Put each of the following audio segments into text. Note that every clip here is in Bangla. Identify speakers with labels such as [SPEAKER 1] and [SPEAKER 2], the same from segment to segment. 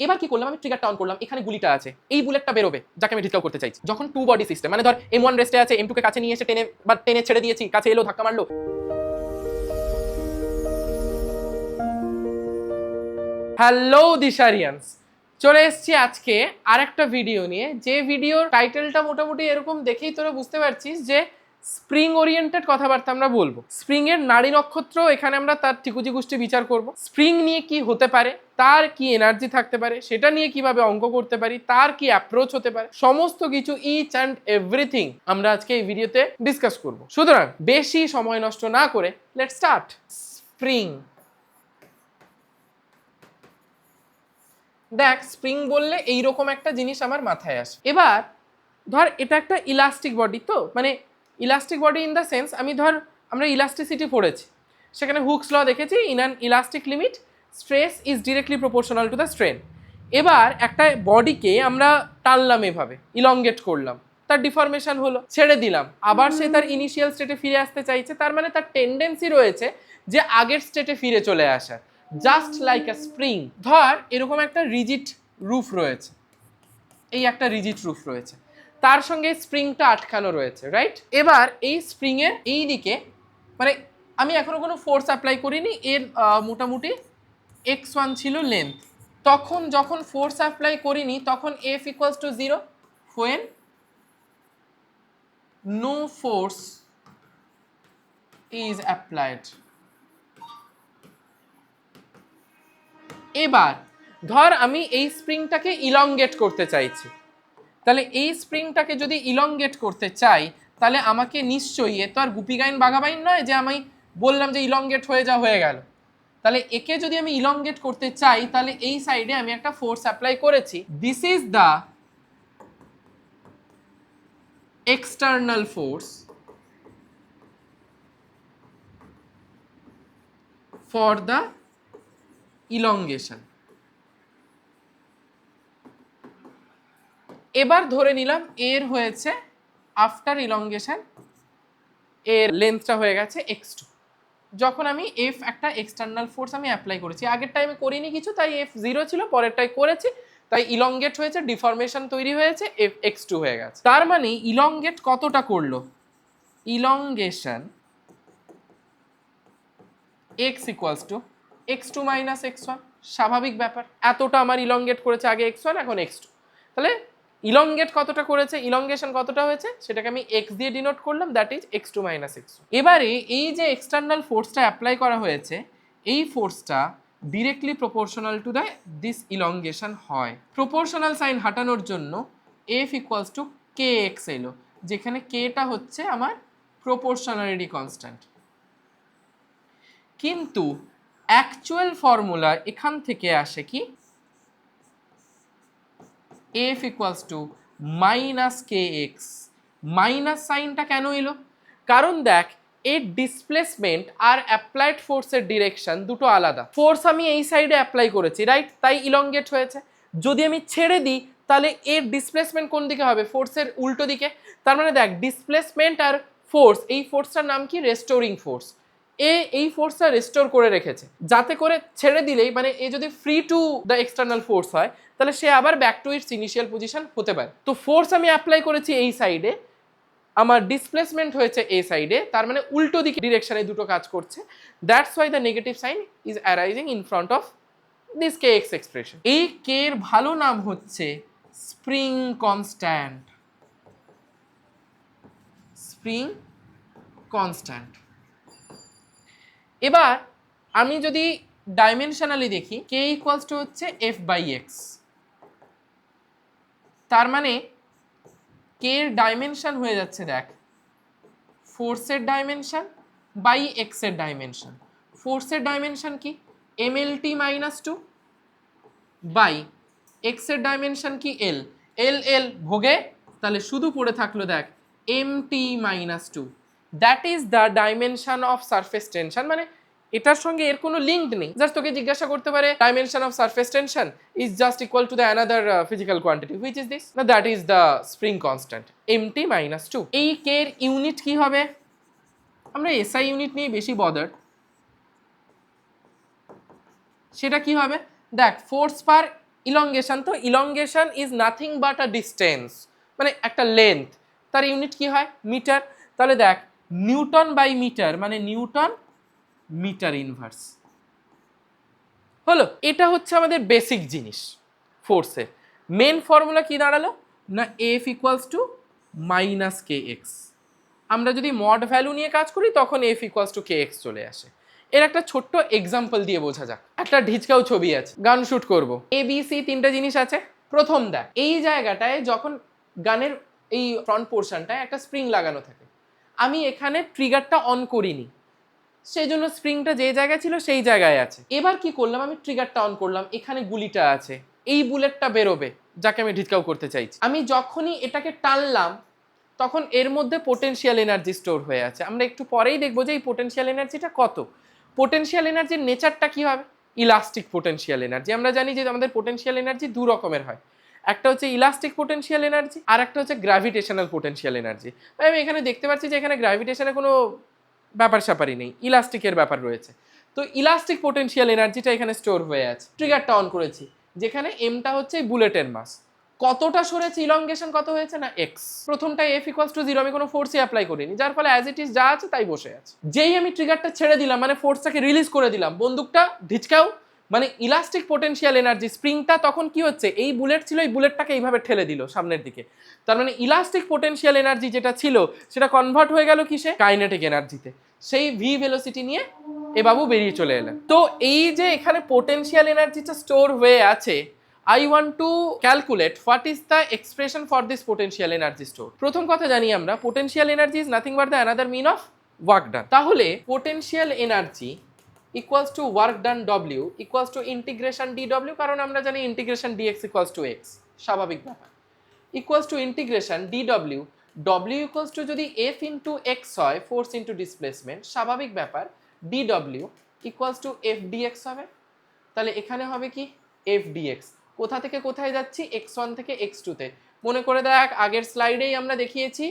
[SPEAKER 1] এবার কি করলাম, আমি ট্রিগারটা অন করলাম, এখানে গুলিটা আছে, এই বুলেটটা বেরোবে যাকে আমি ডিসকাউ করতে চাইছি। যখন টু বডি সিস্টেম, মানে ধর M1 রেস্টে আছে, M2 কে কাছে নিয়ে এসে টেনে ছেড়ে দিয়েছি, কাছে এলো, ধাক্কা মারলো। হ্যালো দিশারিয়ান্স, চলে এসেছি আজকে আরেকটা ভিডিও নিয়ে, যে ভিডিওর টাইটেলটা মোটামুটি এরকম দেখেই তোরা বুঝতে পারছিস যে স্প্রিং ওরিয়েন্টেড কথাবার্তা আমরা বলবো। স্প্রিং এর নারী নক্ষত্র, এখানে আমরা তার ত্রিকুজি গোষ্ঠী বিচার করব। স্প্রিং নিয়ে কি হতে পারে, তার কি এনার্জি থাকতে পারে, সেটা নিয়ে কিভাবে অঙ্ক করতে পারি, তার কি অ্যাপ্রোচ হতে পারে, সমস্ত কিছু ইচ অ্যান্ড এভরিথিং আমরা আজকে এই ভিডিওতে ডিসকাস করব। সুতরাং বেশি সময় নষ্ট না করে লেটস স্টার্ট। স্প্রিং, দেখ স্প্রিং বললে এইরকম একটা জিনিস আমার মাথায় আসে। এবার ধর এটা একটা ইলাস্টিক বডি, তো মানে elastic body in the sense, আমরা ইলাস্টিসিটি পড়েছি, সেখানে হুকস ল দেখেছি, in an elastic limit stress is directly proportional to the strain. এবার একটা বডিকে আমরা টানলাম, এভাবে ইলংগেট করলাম, তার ডিফরমেশন হলো, ছেড়ে দিলাম, আবার সে তার ইনিশিয়াল স্টেটে ফিরে আসতে চাইছে, তার মানে তার টেন্ডেন্সি রয়েছে যে আগের স্টেটে ফিরে চলে আসার, জাস্ট লাইক আ স্প্রিং। ধর এরকম একটা রিজিড রুফ রয়েছে, এই একটা রিজিড রুফ রয়েছে, তার সঙ্গে স্প্রিংটা আটকানো রয়েছে, রাইট? এবার এই স্প্রিং এর এই দিকে, মানে আমি এখনো কোনো ফোর্স অ্যাপ্লাই করিনি, এর মোটামুটি x1 ছিল লেন্থ, তখন যখন ফোর্স অ্যাপ্লাই করিনি তখন F equals two 0 when no force is applied। এবার ধর আমি এই স্প্রিংটাকে ইলংগেট করতে চাইছি, তাহলে এই স্প্রিংটাকে যদি ইলংগেট করতে চাই তাহলে আমাকে নিশ্চয়ই, এ তো আর গুপি গাইন বাঘাবাইন নয় যে আমি বললাম যে ইলংগেট হয়ে গেল। তাহলে একে যদি আমি ইলংগেট করতে চাই তাহলে এই সাইডে আমি একটা ফোর্স অ্যাপ্লাই করেছি, this is the external force for the elongation. এবার ধরে নিলাম এর হয়েছে আফটার ইলংগেশন এর লেন্থটা হয়ে গেছে x2, যখন আমি F একটা এক্সটার্নাল ফোর্স আমি অ্যাপ্লাই করেছি, আগের টাইমে করিনি কিছু, তাই F0 ছিল, পরেরটাই করেছি, তাই ইলংগেট হয়েছে, ডিফরমেশন তৈরি হয়েছে, x2 হয়ে গেছে। তার মানে ইলংগেট কতটা করলো, elongation x equals to x2 minus x1, স্বাভাবিক ব্যাপার, এতটা আমার ইলংগেট করেছে, আগে x1 এখন x2, তাহলে ইলংগেট কতটা করেছে, ইলংগেশন কতটা হয়েছে সেটাকে আমি x দিয়ে ডিনোট করলাম, that is x2 minus x1। এবারে এই যে এক্সটার্নাল ফোর্সটা অ্যাপ্লাই করা হয়েছে, এই ফোর্সটা directly proportional to the this elongation হয়। প্রপোর্শনাল সাইন হাঁটানোর জন্য F ইকুয়ালস টু kx এলো, যেখানে kটা হচ্ছে আমার প্রপোর্শনালিটি কনস্ট্যান্ট। কিন্তু অ্যাকচুয়াল ফর্মুলা এখান থেকে আসে কি, F equals to minus kx। Minus সাইনটা কেন এলো, কারণ দেখ এর ডিসপ্লেসমেন্ট আর অ্যাপ্লাইড ফোর্সের ডিরেকশন দুটো আলাদা। ফোর্স আমি এই সাইডে অ্যাপ্লাই করেছি, রাইট, তাই ইলংগেট হয়েছে। যদি আমি ছেড়ে দিই তাহলে এর ডিসপ্লেসমেন্ট কোন দিকে হবে, ফোর্সের উল্টো দিকে। তার মানে দেখ ডিসপ্লেসমেন্ট আর ফোর্স, এই ফোর্সটার নাম কি, রেস্টোরিং ফোর্স। এই ফোর্সটা রেস্টোর করে রেখেছে, যাতে করে ছেড়ে দিলেই, মানে এ যদি free to the external force হয় তাহলে সে আবার back to its initial position হতে পারে। তো ফোর্স আমি অ্যাপ্লাই করেছি এই সাইডে, আমার ডিসপ্লেসমেন্ট হয়েছে এই সাইডে, তার মানে উল্টো দিকে ডিরেকশনে দুটো কাজ করছে, that's why the negative sign is arising in front of this kx expression. এই k এর ভালো নাম হচ্ছে স্প্রিং কনস্ট্যান্ট, স্প্রিং কনস্ট্যান্ট। এবার আমি যদি ডাইমেনশনালি দেখি, k ইকুয়ালস টু হচ্ছে f বাই এক্স, তার মানে k এর ডাইমেনশন হয়ে যাচ্ছে, দেখ ফোর্সের ডাইমেনশন বাই এক্স এর ডাইমেনশন। ফোর্সের ডাইমেনশন কি, mlt মাইনাস 2 বাই এক্স এর ডাইমেনশন কি, l l ভোগে, তাহলে শুধু পড়ে থাকলো দেখ mt minus 2, that is the dimension of surface tension. মানে এটার সঙ্গে এর কোনো লিঙ্ক নেই, জাস্ট তোকে জিজ্ঞাসা করতে পারে dimension of surface tension is just equal to the another physical quantity, which is this, না that is the spring constant mt minus 2। এই k এর ইউনিট কি হবে, আমরা এসআই ইউনিট নিয়ে বেশি বদার, সেটা কি হবে, দেখ ফোর্স পার ইলংগেশন, তো elongation is nothing but a distance, মানে একটা লেন্থ, তার ইউনিট কি হয় মিটার। তাহলে দেখ নিউটন বাই মিটার মানে নিউটন মিটার ইনভার্স হলো। এটা হচ্ছে আমাদের বেসিক জিনিস ফোর্সের। মেন ফর্মুলা কি দাঁড়ালো না F equals to minus K x. আমরা যদি মড ভ্যালু নিয়ে কাজ করি তখন F equals to K x চলে আসে। এর একটা ছোট্ট এক্সাম্পল দিয়ে বোঝা যাক। একটা ঢিচকাও ছবি আছে, গান শুট করব, এ বি সি তিনটা জিনিস আছে। প্রথম দেখ এই জায়গাটায় যখন গানের এই ফ্রন্ট পোর্শনটায় একটা স্প্রিং লাগানো থাকে, আমি এখানে ট্রিগারটা অন করিনি, সেই জন্য স্প্রিংটা যে জায়গায় ছিল সেই জায়গায় আছে। এবার কি করলাম, আমি ট্রিগারটা অন করলাম, এখানে গুলিটা আছে, এই বুলেটটা বেরোবে যাকে আমি ঢিচকাও করতে চাইছি। আমি যখনই এটাকে টানলাম তখন এর মধ্যে পোটেনশিয়াল এনার্জি স্টোর হয়ে আছে। আমরা একটু পরেই দেখবো যে এই পোটেনশিয়াল এনার্জিটা কত। পোটেনশিয়াল এনার্জির নেচারটা কি হবে, ইলাস্টিক পোটেনশিয়াল এনার্জি। আমরা জানি যে আমাদের পোটেনশিয়াল এনার্জি দু রকমের হয়, একটা হচ্ছে ইলাস্টিক পোটেনশিয়াল এনার্জি আর একটা হচ্ছে গ্র্যাভিটেশনাল পোটেনশিয়াল এনার্জি। আমি এখানে দেখতে পাচ্ছি যে এখানে গ্র্যাভিটেশনে কোনো ব্যাপার স্যাপারই নেই, ইলাস্টিকের ব্যাপার রয়েছে। তো ইলাস্টিক পোটেনশিয়াল এনার্জিটা এখানে স্টোর হয়ে আছে। ট্রিগারটা অন করেছি, যেখানে এমটা হচ্ছে বুলেটের মাস, কতটা সরেছে ইলংগেশন কত হয়েছে না এক্স। প্রথমটা এফ ইকুয়ালস টু 0, আমি কোনো ফোর্সই অ্যাপ্লাই করিনি, যার ফলে অ্যাজ ইট ইজ যা আছে তাই বসে আছে। যেই আমি ট্রিগারটা ছেড়ে দিলাম মানে ফোর্সটাকে রিলিজ করে দিলাম, বন্দুকটা ঢিচকাও, মানে ইলাস্টিক পোটেনশিয়াল এনার্জি স্প্রিংটা তখন কি হচ্ছে, এই বুলেট ছিল এই বুলেটটাকে এইভাবে ঠেলে দিল সামনের দিকে, তার মানে ইলাস্টিক পোটেনশিয়াল এনার্জি যেটা ছিল সেটা কনভার্ট হয়ে গেল কিসে, কাইনেটিক এনার্জিতে। সেই ভি ভেলোসিটি নিয়ে এ বাবু বেরিয়ে চলে এলেন। তো এই যে এখানে পোটেনশিয়াল এনার্জিটা স্টোর হয়ে আছে, I want to calculate what is the expression for this potential energy store. প্রথম কথা জানি আমরা potential energy is nothing but the another mean of work done. তাহলে potential energy equals to work done W equals to integration dW, কারণ আমরা জানি integration dx equals to x, স্বাভাবিক ব্যাপার, equals to integration dW, W equals to যদি F into x হয় force into displacement, স্বাভাবিক ব্যাপার dW equals to F dx হবে। তাহলে এখানে হবে কি F dx, কোথা থেকে কোথায় যাচ্ছি, x1 থেকে x2 তে। মনে করে দেখ আগের স্লাইডেই আমরা দেখিয়েছি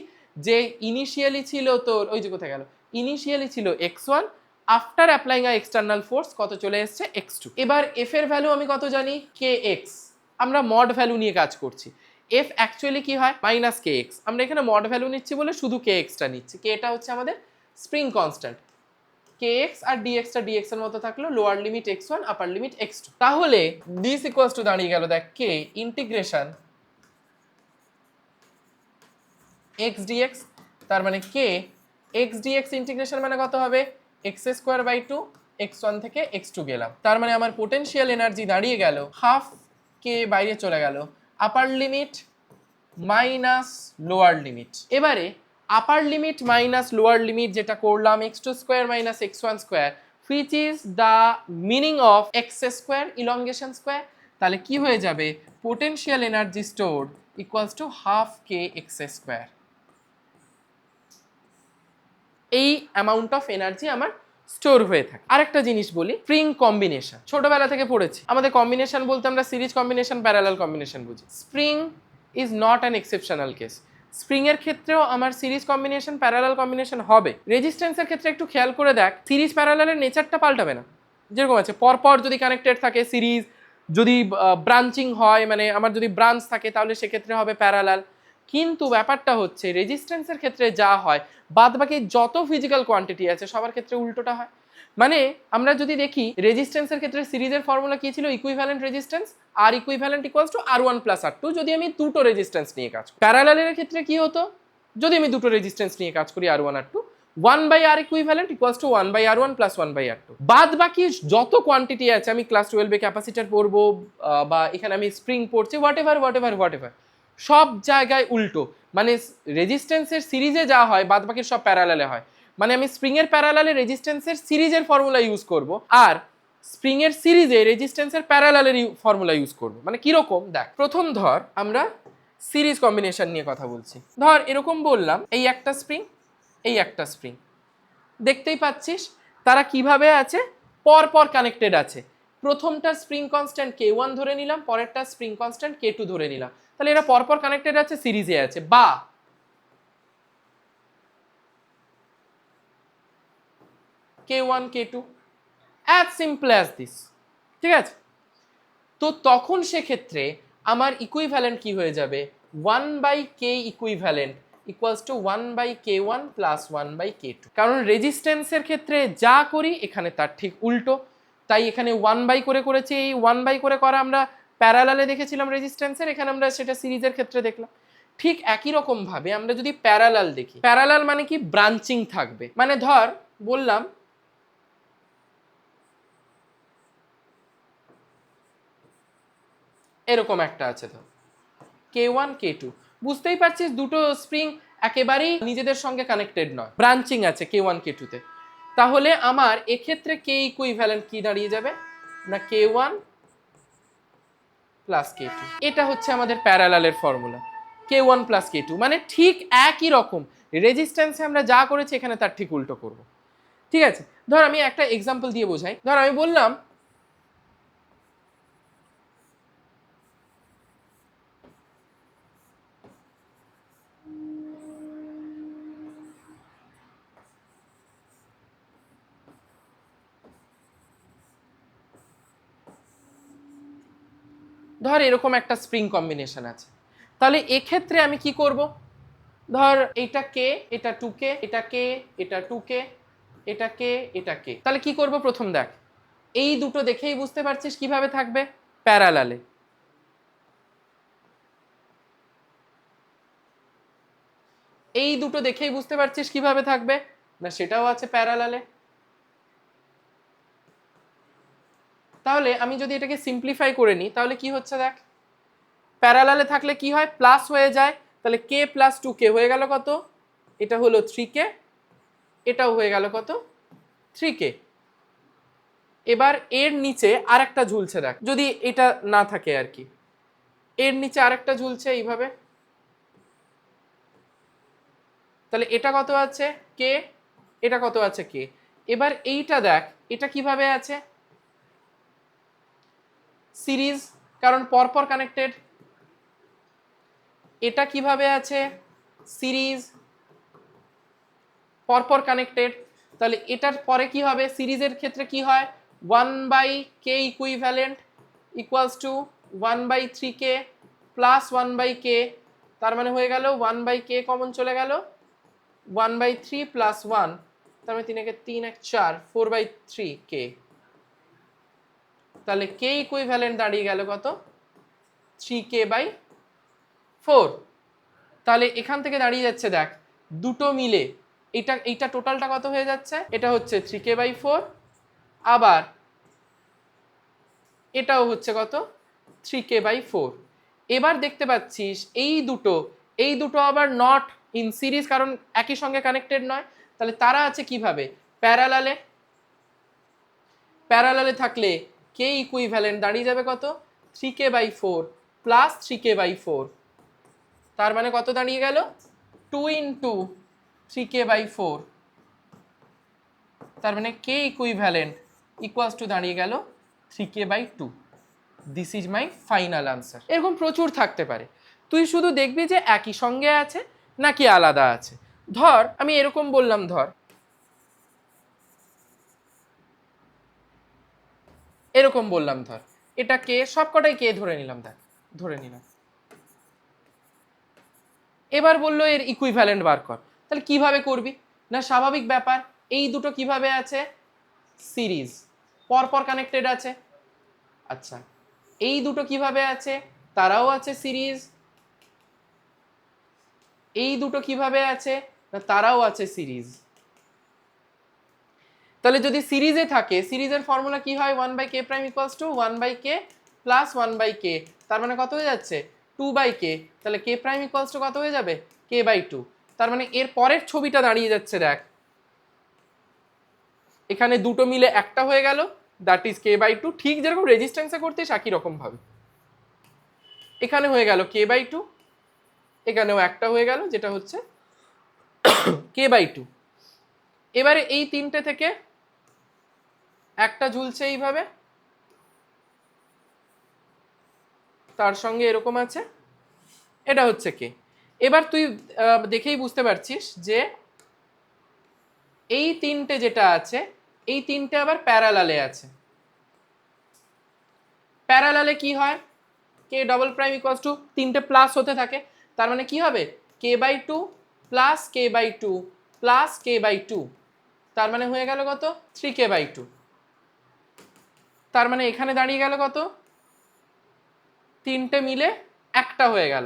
[SPEAKER 1] যে ইনিশিয়ালি ছিল তোর, ওই যে কোথায় গেল, ইনিশিয়ালি ছিল x1, আফটার অ্যাপ্লাইং আ এক্সটার্নাল ফোর্স কত চলে এসছে x2। এবার f এর ভ্যালু আমি কত জানি kx, আমরা মড ভ্যালু নিয়ে কাজ করছি। f অ্যাকচুয়ালি কি হয় মাইনাস kx, আমরা এখানে মড ভ্যালু নিচ্ছি বলে শুধু kx টা নিচ্ছি, k টা হচ্ছে আমাদের স্প্রিং কনস্ট্যান্ট, kx আর dx টা dx এর মতো থাকলো, লোয়ার লিমিট x1 আপার লিমিট x2। তাহলে দিস ইকুয়ালস টু দাঁড়িয়ে গেল দেখ k ইন্টিগ্রেশন x dx, তার মানে k x dx ইন্টিগ্রেশন মানে কত হবে x স্কয়ার বাই 2, x1 থেকে x2 গেলাম, তার মানে আমার পোটেনশিয়াল এনার্জি দাঁড়িয়ে গেল হাফ k বাইরে চলে গেল, upper limit minus lower limit. এবারে upper limit minus lower limit যেটা করলাম x2 square minus x1 square which is the meaning of x square elongation square, তাহলে কি হয়ে যাবে potential energy stored equals to half k x square. এই অ্যামাউন্ট অফ এনার্জি আমার স্টোর হয়ে থাকে। আরেকটা জিনিস বলি, স্প্রিং কম্বিনেশন ছোটবেলা থেকে পড়েছি, আমাদের কম্বিনেশন বলতে আমরা সিরিজ কম্বিনেশন প্যারালাল কম্বিনেশন বুঝি। Spring is not an exceptional case, spring এর ক্ষেত্রেও আমার সিরিজ কম্বিনেশন প্যারালাল কম্বিনেশন হবে। রেজিস্ট্যান্সের ক্ষেত্রে একটু খেয়াল করে দেখ, সিরিজ প্যারালালের নেচারটা পাল্টাবে না, যেরকম আছে পরপর যদি কানেক্টেড থাকে সিরিজ, যদি ব্রাঞ্চিং হয় মানে আমার যদি ব্রাঞ্চ থাকে তাহলে সেক্ষেত্রে হবে প্যারালাল। কিন্তু ব্যাপারটা হচ্ছে রেজিস্ট্যান্সের ক্ষেত্রে যা হয় বাদবাকি যত ফিজিক্যাল কোয়ান্টিটি আছে সবার ক্ষেত্রে উল্টোটা হয়। মানে আমরা যদি দেখি রেজিস্ট্যান্সের ক্ষেত্রে সিরিজের ফর্মুলা কি ছিল, ইকুইভ্যালেন্ট রেজিস্ট্যান্স আর equivalent equals to R1 plus R2, যদি আমি দুটো রেজিস্ট্যান্স নিয়ে কাজ করি। প্যারালালের ক্ষেত্রে কি হতো, যদি আমি দুটো রেজিস্ট্যান্স নিয়ে কাজ করি R1 R2, 1/R equivalent equals two 1/R1 plus 1/R2। বাদ বাকি যত কোয়ান্টিটি আছে, আমি ক্লাস 12 এ ক্যাপাসিটর পড়বো বা এখানে আমি স্প্রিং পড়ছি, হোয়াট এভার সব জায়গায় উল্টো, মানে রেজিস্ট্যান্সের সিরিজে যা হয় বাদ বাকির সব প্যারালালে হয়। মানে আমি স্প্রিং এর প্যারালালে রেজিস্ট্যান্সের সিরিজের ফর্মুলা ইউজ করব আর স্প্রিং এর সিরিজে রেজিস্ট্যান্সের প্যারালালের ফর্মুলা ইউজ করব। মানে কিরকম দেখ, প্রথম ধর আমরা সিরিজ কম্বিনেশন নিয়ে কথা বলছি, ধর এরকম বললাম এই একটা স্প্রিং এই একটা স্প্রিং, দেখতেই পাচ্ছিস তারা কিভাবে আছে পরপর কানেক্টেড আছে। প্রথমটার স্প্রিং কনস্ট্যান্ট k1 ধরে নিলাম, পরেরটা স্প্রিং কনস্ট্যান্ট k2 ধরে নিলাম, তাহলে এরা পরপর কানেক্টেড আছে সিরিজে আছে। বা k1 k2 as simple as this, ঠিক আছে। তো তখন সেক্ষেত্রে আমার ইকুইভ্যালেন্ট কি হয়ে যাবে, 1/k equivalent equals two 1/k1 plus 1/k2। কারণ রেজিস্ট্যান্সের ক্ষেত্রে যা করি এখানে তার ঠিক উল্টো, তাই এখানে 1/, করে করেছি। এই 1/, করে করা আমরা প্যারালালে দেখেছিলাম রেজিস্ট্যান্সের, এখানে আমরা সেটা সিরিজের ক্ষেত্রে দেখলাম। ঠিক একই রকম ভাবে আমরা যদি প্যারালাল দেখি, প্যারালাল মানে কি, ব্রাঞ্চিং থাকবে। মানে ধর বললাম এরকম একটা আছে, ধর k1 k2, বুঝতেই পারছিস দুটো স্প্রিং একেবারেই নিজেদের সঙ্গে কানেক্টেড নয়, ব্রাঞ্চিং আছে k1 k2 তে। তাহলে আমার এক্ষেত্রে k ইকুইভ্যালেন্ট কি দাঁড়িয়ে যাবে না, k1 প্লাস k2। এটা হচ্ছে আমাদের প্যারালালের ফর্মুলা, k1 প্লাস k2। মানে ঠিক একই রকম রেজিস্ট্যান্সে আমরা যা করেছি এখানে তার ঠিক উল্টো করব। ঠিক আছে, ধর আমি একটা এক্সাম্পল দিয়ে বোঝাই। ধর আমি বললাম ধর এরকম একটা স্প্রিং কম্বিনেশন আছে, তাহলে এক্ষেত্রে আমি কি করব, ধর এটা কে, এটা 2k, এটা কে, এটা 2k, এটা কে, এটা কে। তাহলে কি করব, প্রথম দেখ এই দুটো দেখেই বুঝতে পারছিস কিভাবে থাকবে, প্যারালালে। এই দুটো দেখেই বুঝতে পারছিস কিভাবে থাকবে না, সেটাও আছে প্যারালালে। তাহলে আমি যদি এটাকে সিম্পলিফাই করে নিই তাহলে কি হচ্ছে দেখ, প্যারালালে থাকলে কি হয়, প্লাস হয়ে যায়। তাহলে k প্লাস 2k হয়ে গেল কত, এটা হলো 3k, এটাও হয়ে গেল কত, 3k। এবার এর নিচে আরেকটা ঝুলছে দেখ, যদি এটা না থাকে আর কি, এর নিচে আরেকটা ঝুলছে এইভাবে। তাহলে এটা কত আছে k, এটা কত আছে k। এবার এইটা দেখ, এটা কিভাবে আছে, সিরিজ, কারণ পরপর কানেক্টেড। এটা কিভাবে আছে, সিরিজ, পরপর কানেক্টেড। তাহলে এটার পরে কি হবে, সিরিজের ক্ষেত্রে কি হয়, 1/k equivalent equals two 1/3k plus 1/k। তার মানে হয়ে গেল 1/k কমন চলে গেল, 1/3 প্লাস 1, তার মানে 3 × 3 = 4, 4/3k। তাহলে k ইকুইভ্যালেন্ট দাঁড়িয়ে গেল কত, 3k/4। তাহলে এখান থেকে দাঁড়িয়ে যাচ্ছে দেখ দুটো মিলে এইটা টোটালটা কত হয়ে যাচ্ছে, এটা হচ্ছে 3k/4, আবার এটাও হচ্ছে কত, 3k/4। এবার দেখতে পাচ্ছিস এই দুটো আবার নট ইন সিরিজ, কারণ একই সঙ্গে কানেক্টেড নয়। তাহলে তারা আছে কিভাবে, প্যারালালে। প্যারালালে থাকলে k ইকুইভ্যালেন্ট দাঁড়িয়ে যাবে কত, 3k/4 প্লাস 3k/4। তার মানে কত দাঁড়িয়ে গেল, 2 × 3k/4। তার মানে k ইকুইভ্যালেন্ট ইকুয়ালস টু দাঁড়িয়ে গেল 3k/2। This is my final answer. এরকম প্রচুর থাকতে পারে, তুই শুধু দেখবি যে একই সঙ্গে আছে নাকি আলাদা আছে। ধর আমি এরকম বললাম, ধর এরকম বললাম, ধর এটা কে, সবকটাই কে ধরে নিলাম, দেখ ধরে নিলাম। এবার বললো এর ইকুইভ্যালেন্ট বার কর। তাহলে কিভাবে করবি না, স্বাভাবিক ব্যাপার, এই দুটো কিভাবে আছে, সিরিজ, পরপর কানেক্টেড আছে। আচ্ছা, এই দুটো কিভাবে আছে, তারাও আছে সিরিজ। এই দুটো কিভাবে আছে না, তারাও আছে সিরিজ। তাহলে যদি সিরিজে থাকে, সিরিজের ফর্মুলা কি হয়, 1/k prime equals to 1/k plus 1/k। তার মানে কত হয়ে যাচ্ছে, 2/k। তাহলে k প্রাইম ইকুয়ালস টু কত হয়ে যাবে, k/2। তার মানে এর পরের ছবিটা দাঁড়িয়ে যাচ্ছে দেখ, এখানে দুটো মিলে একটা হয়ে গেল, দ্যাট ইজ k/2। ঠিক যেরকম রেজিস্ট্যান্সে করতিস একই রকম ভাবে এখানে হয়ে গেল k/2, এখানেও একটা হয়ে গেল যেটা হচ্ছে k/2। এবারে এই তিনটে থেকে একটা ঝুলছে এইভাবে, তার সঙ্গে এরকম আছে, এটা হচ্ছে কে। এবার তুই দেখেই বুঝতে পারছিস যে এই তিনটে যেটা আছে, এই তিনটে আবার প্যারালালে আছে। প্যারালালে কি হয়, কে ডবল প্রাইম ইকুয়ালস টু তিনটে প্লাস হতে থাকে, তার মানে কি হবে k/2 plus k/2 plus k/2, তার মানে হয়ে গেল কত 3k/2। তার মানে এখানে দাঁড়িয়ে গেল কত, তিনটে মিলে একটা হয়ে গেল,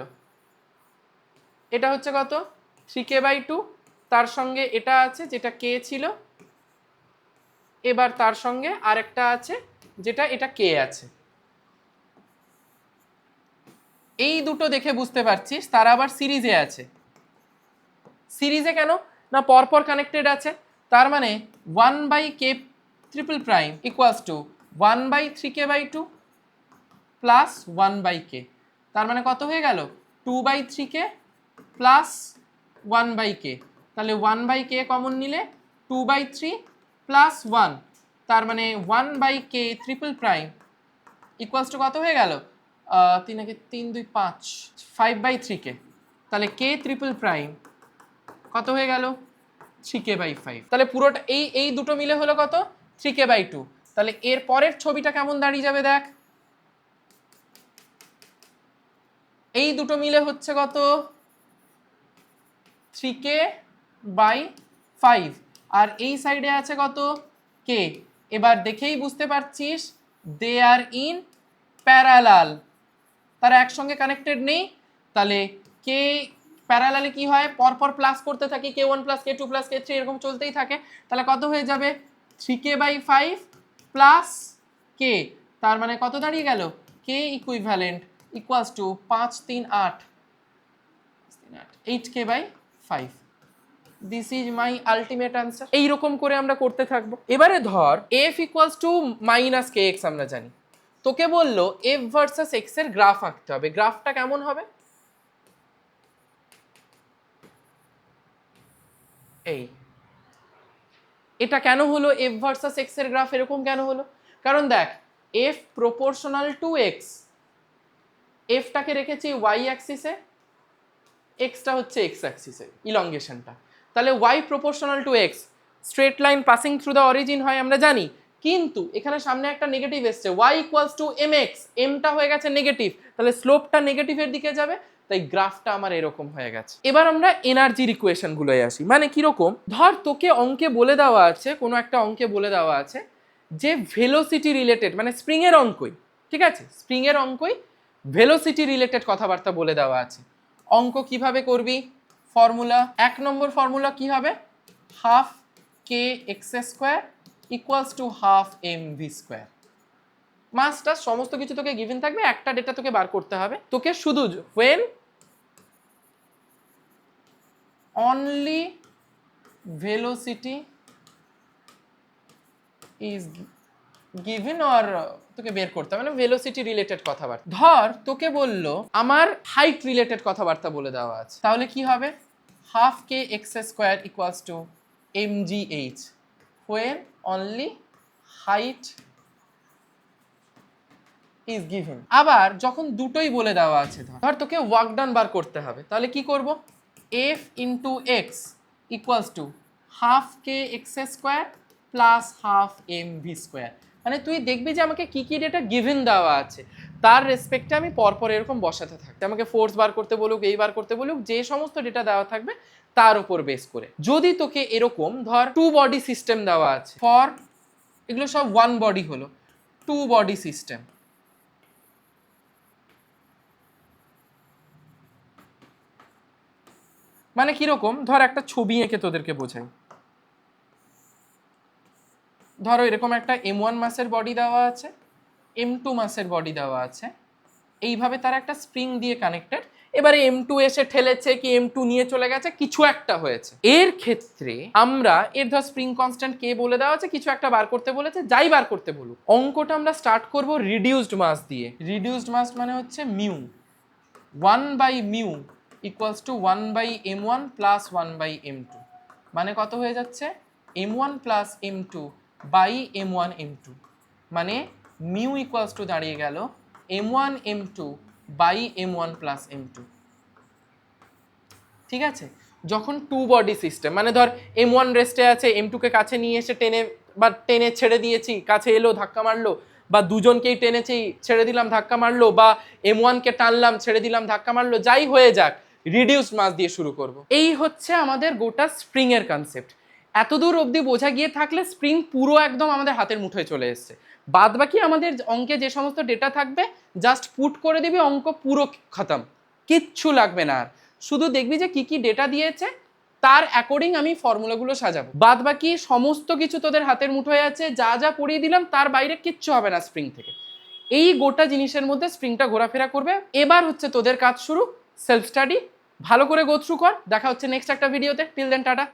[SPEAKER 1] এটা হচ্ছে কত 3k/2, তার সঙ্গে এটা আছে যেটা k ছিল, এবার তার সঙ্গে আরেকটা আছে যেটা এটা k আছে। এই দুটো দেখে বুঝতে পারছিস তারা আবার সিরিজে আছে। সিরিজে কেন না, পরপর কানেক্টেড আছে, তার মানে 1/k∼প্রাইম equals to 1/3k/2 plus 1/k, তার মানে কত হয়ে গেল 2/3k প্লাস 1/k, তাহলে 1/k কমন নিলে 2/3 প্লাস 1, তার মানে 1/k∼প্রাইম ইকুয়ালস টু কত হয়ে গেল 3 × 3 = 2 = 5, 5/3k, তাহলে k∼প্রাইম কত হয়ে গেল 3k/5, তাহলে পুরোটা এই দুটো মিলে হলো কত 3k/2। তাহলে এর পরের ছবিটা কেমন দাঁড়িয়ে যাবে দেখ, এই দুটো মিলে হচ্ছে কত 3k/5, আর এই সাইডে আছে কত k। এবার দেখেই বুঝতে পারছিস দে আর ইন প্যারালাল, তারা একসঙ্গে কানেক্টেড নেই, তাহলে কে প্যারালালে কি হয় পরপর প্লাস করতে থাকি, k1 plus k2 plus k3 এরকম চলতেই থাকে, তাহলে কত হয়ে যাবে 3k/5 প্লাস k, তার মানে কত দাঁড়িয়ে গেল k equivalent equals two 5 3 8 8k/5। This is my ultimate answer. এইরকম করে আমরা করতে থাকবো। এবারে ধর f ইকুয়ালস টু -kx আমরা জানি, তোকে বললো f ভার্সেস x এর গ্রাফ আঁকতে হবে, গ্রাফটা কেমন হবে এই, এটা কেন হলো f ভার্সেস x এর গ্রাফ এরকম কেন হলো, কারণ দেখ f proportional to x, f টাকে রেখেছি y অ্যাক্সিসে, x টা হচ্ছে x অ্যাক্সিসে ইলংগেশনটা, তাহলে y proportional to x, straight line passing through the origin হয় আমরা জানি, কিন্তু এখানে সামনে একটা নেগেটিভ এসছে y equals to mx, m টা হয়ে গেছে নেগেটিভ, তাহলে স্লোপটা নেগেটিভের দিকে যাবে, তাই গ্রাফটা আমার এরকম হয়ে গেছে। এবার আমরা এনার্জির ইকুয়েশন গুলোয় আসি, মানে কিরকম, ধর তোকে অঙ্কে বলে দেওয়া আছে, কোনো একটা অঙ্কে বলে দেওয়া আছে যে ভেলোসিটি রিলেটেড, মানে স্প্রিং এর অঙ্কই, ঠিক আছে, স্প্রিং এর অঙ্কই ভেলোসিটি রিলেটেড কথাবার্তা বলে দেওয়া আছে। অঙ্ক কিভাবে করবি, ফর্মুলা 1 নম্বর ফর্মুলা কি হবে, half kx² equals to half mv²। মাসটা সমস্ত কিছু তোকে গিভেন থাকবে, একটা ডেটা তোকে বার করতে হবে, তোকে শুধু when only velocity is given or তোকে বের করতে হবে, মানে ভেলোসিটি রিলেটেড কথাবার্তা। ধর তোকে বললো আমার হাইট রিলেটেড কথাবার্তা বলে দেওয়া আছে, তাহলে কি হবে half kx² equals to mgh when only height is given। আবার যখন দুটোই বলে দেওয়া আছে, ধর তোকে ওয়ার্ক ডান বার করতে হবে, তাহলে কি করব f into x equals to half kx² plus half mv², মানে তুই দেখবি যে আমাকে কি কি ডেটা গিভেন দেওয়া আছে তার রেসপেক্টে আমি পরপর এরকম বসাতে থাকতে, আমাকে ফোর্স বার করতে বলুক, এই বার করতে বলুক, যে সমস্ত ডেটা দেওয়া থাকবে তার উপর বেস করে। যদি তোকে এরকম ধর 2 বডি সিস্টেম দেওয়া আছে, ফর এগুলো সব 1 বডি হলো, 2 বডি সিস্টেম, মানে কিরকম, ধর একটা ছবি এঁকে তোদেরকে বোঝাই, ধরো এরকম একটা m1 মাসের বডি দেওয়া আছে, m2 মাসের বডি দেওয়া আছে, এইভাবে তার একটা স্প্রিং দিয়ে কানেক্টেড, এবারে m2 এসে ঠেলেছে কি m2 নিয়ে চলে গেছে, কিছু একটা হয়েছে, এর ক্ষেত্রে আমরা এর ধর স্প্রিং কনস্ট্যান্ট কে বলে দেওয়া আছে, কিছু একটা বার করতে বলেছে, যাই বার করতে বলুক, অঙ্কটা আমরা স্টার্ট করব রিডিউসড মাস দিয়ে। রিডিউসড মাস মানে হচ্ছে mu, 1/μ equals to 1/m1 plus 1/m2, মানে কত হয়ে যাচ্ছে m1 plus m2 by m1 m2, মানে মিউ ইকুয়ালস টু দাঁড়িয়ে গেল m1 m2 by m1 plus m2। ঠিক আছে, যখন 2 বডি সিস্টেম, মানে ধর m1 রেস্টে আছে, m2 কে কাছে নিয়ে এসে টেনে ছেড়ে দিয়েছি, কাছে এলো ধাক্কা মারলো, বা দুজনকেই টেনেছি ছেড়ে দিলাম ধাক্কা মারলো, বা M1 কে টানলাম ছেড়ে দিলাম ধাক্কা মারলো, যাই হয়ে যাক রিডিউসড মাস দিয়ে শুরু করব। এই হচ্ছে আমাদের গোটা স্প্রিং এর কনসেপ্ট। এতদূর অবধি বোঝা গিয়ে থাকলে স্প্রিং পুরো একদম আমাদের হাতের মুঠোয় চলে এসছে। বাদ বাকি আমাদের অঙ্কে যে সমস্ত ডেটা থাকবে জাস্ট পুট করে দিবি, অঙ্ক পুরো খতম, কিচ্ছু লাগবে না আর। শুধু দেখবি যে কি কি ডেটা দিয়েছে তার অ্যাকর্ডিং আমি ফর্মুলাগুলো সাজাবো, বাদ বাকি সমস্ত কিছু তোদের হাতের মুঠোয় আছে। যা যা পড়িয়ে দিলাম তার বাইরে কিচ্ছু হবে না স্প্রিং থেকে। এই গোটা জিনিসের মধ্যে স্প্রিংটা ঘোরাফেরা করবে। এবার হচ্ছে তোদের কাজ শুরু, সেলফ স্টাডি, ভালো করে গো থ্রু কর। দেখা হচ্ছে নেক্সট একটা ভিডিওতে। Till then tata.